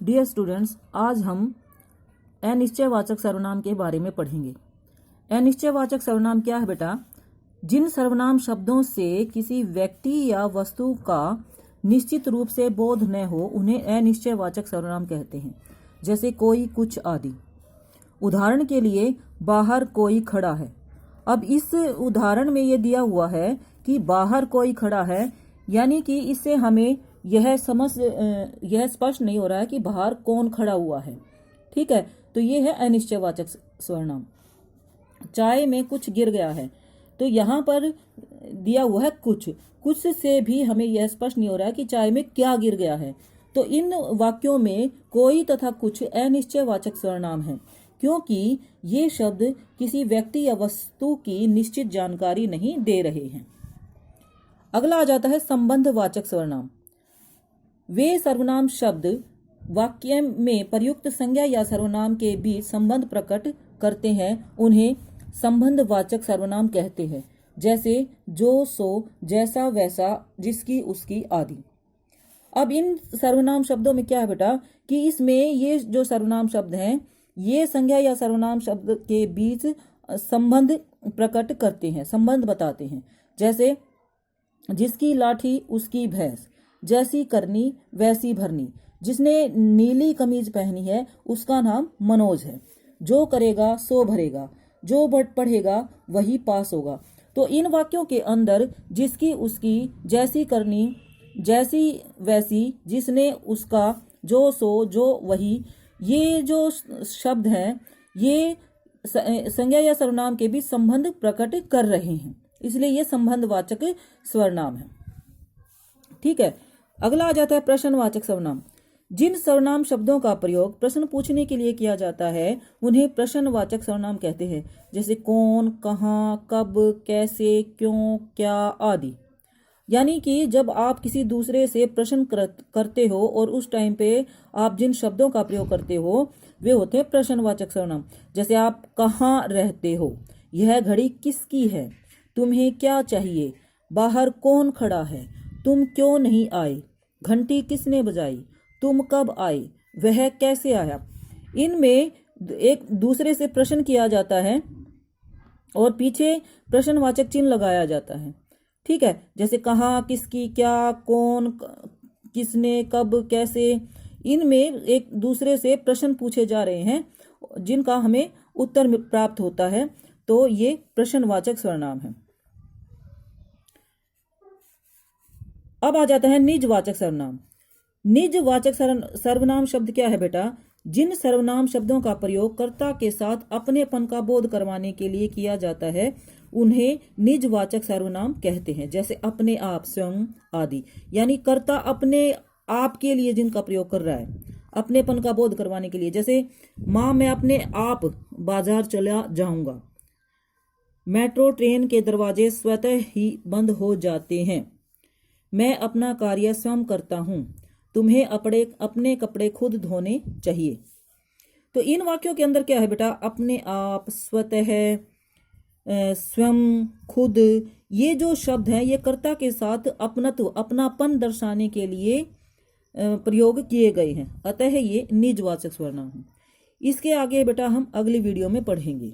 Dear students, आज हम अनिश्चयवाचक सर्वनाम के बारे में पढ़ेंगे। अनिश्चयवाचक सर्वनाम क्या है बेटा? जिन सर्वनाम शब्दों से किसी व्यक्ति या वस्तु का निश्चित रूप से बोध न हो उन्हें अनिश्चयवाचक सर्वनाम कहते हैं। जैसे कोई, कुछ आदि। उदाहरण के लिए, बाहर कोई खड़ा है। अब इस उदाहरण में ये दिया हुआ है कि बाहर कोई खड़ा है, यानी कि इससे हमें यह स्पष्ट नहीं हो रहा है कि बाहर कौन खड़ा हुआ है। ठीक है, तो ये है अनिश्चयवाचक सर्वनाम। चाय में कुछ गिर गया है, तो यहाँ पर दिया हुआ है कुछ से भी हमें यह स्पष्ट नहीं हो रहा है कि चाय में क्या गिर गया है। तो इन वाक्यों में कोई तथा कुछ अनिश्चयवाचक सर्वनाम है, क्योंकि ये शब्द किसी व्यक्ति या वस्तु की निश्चित जानकारी नहीं दे रहे हैं। अगला आ जाता है संबंधवाचक सर्वनाम। वे सर्वनाम शब्द वाक्य में प्रयुक्त संज्ञा या सर्वनाम के बीच संबंध प्रकट करते हैं, उन्हें संबंधवाचक सर्वनाम कहते हैं। जैसे जो, सो, जैसा, वैसा, जिसकी, उसकी आदि। अब इन सर्वनाम शब्दों में क्या है बेटा कि इसमें ये जो सर्वनाम शब्द हैं, ये संज्ञा या सर्वनाम शब्द के बीच संबंध प्रकट करते हैं, संबंध बताते हैं। जैसे जिसकी लाठी उसकी भैंस, जैसी करनी वैसी भरनी, जिसने नीली कमीज पहनी है उसका नाम मनोज है, जो करेगा सो भरेगा, जो पढ़ेगा वही पास होगा। तो इन वाक्यों के अंदर जिसकी, उसकी, जैसी करनी, जैसी वैसी, जिसने, उसका, जो, सो, जो, वही, ये जो शब्द हैं ये संज्ञा या सर्वनाम के बीच संबंध प्रकट कर रहे हैं, इसलिए ये संबंधवाचक सर्वनाम है। ठीक है, अगला आ जाता है प्रश्नवाचक सर्वनाम। जिन सर्वनाम शब्दों का प्रयोग प्रश्न पूछने के लिए किया जाता है उन्हें प्रश्नवाचक सर्वनाम कहते हैं। जैसे कौन, कहाँ, कब, कैसे, क्यों, क्या आदि। यानी कि जब आप किसी दूसरे से प्रश्न करते हो और उस टाइम पे आप जिन शब्दों का प्रयोग करते हो वे होते हैं प्रश्नवाचक सर्वनाम। जैसे आप कहाँ रहते हो, यह घड़ी किसकी है, तुम्हें क्या चाहिए, बाहर कौन खड़ा है, तुम क्यों नहीं आए, घंटी किसने बजाई, तुम कब आए, वह कैसे आया। इनमें एक दूसरे से प्रश्न किया जाता है और पीछे प्रश्नवाचक चिन्ह लगाया जाता है। ठीक है, जैसे कहाँ, किसकी, क्या, कौन, किसने, कब, कैसे, इनमें एक दूसरे से प्रश्न पूछे जा रहे हैं जिनका हमें उत्तर प्राप्त होता है, तो ये प्रश्नवाचक सर्वनाम है। अब आ जाता है निजवाचक सर्वनाम। निजवाचक सर्वनाम शब्द क्या है बेटा? जिन सर्वनाम शब्दों का प्रयोग कर्ता के साथ अपनेपन का बोध करवाने के लिए किया जाता है उन्हें निजवाचक सर्वनाम कहते हैं। जैसे अपने आप, स्वयं आदि। यानी कर्ता अपने आप के लिए जिनका प्रयोग कर रहा है, अपनेपन का बोध करवाने के लिए। जैसे माँ, मैं अपने आप बाजार चला जाऊंगा। मेट्रो ट्रेन के दरवाजे स्वतः ही बंद हो जाते हैं। मैं अपना कार्य स्वयं करता हूँ। तुम्हें अपने कपड़े खुद धोने चाहिए। तो इन वाक्यों के अंदर क्या है बेटा? अपने आप, स्वतः, स्वयं, खुद, ये जो शब्द हैं ये कर्ता के साथ अपनत्व, अपनापन दर्शाने के लिए प्रयोग किए गए हैं, अतः ये निजवाचक सर्वनाम है। इसके आगे बेटा हम अगली वीडियो में पढ़ेंगे।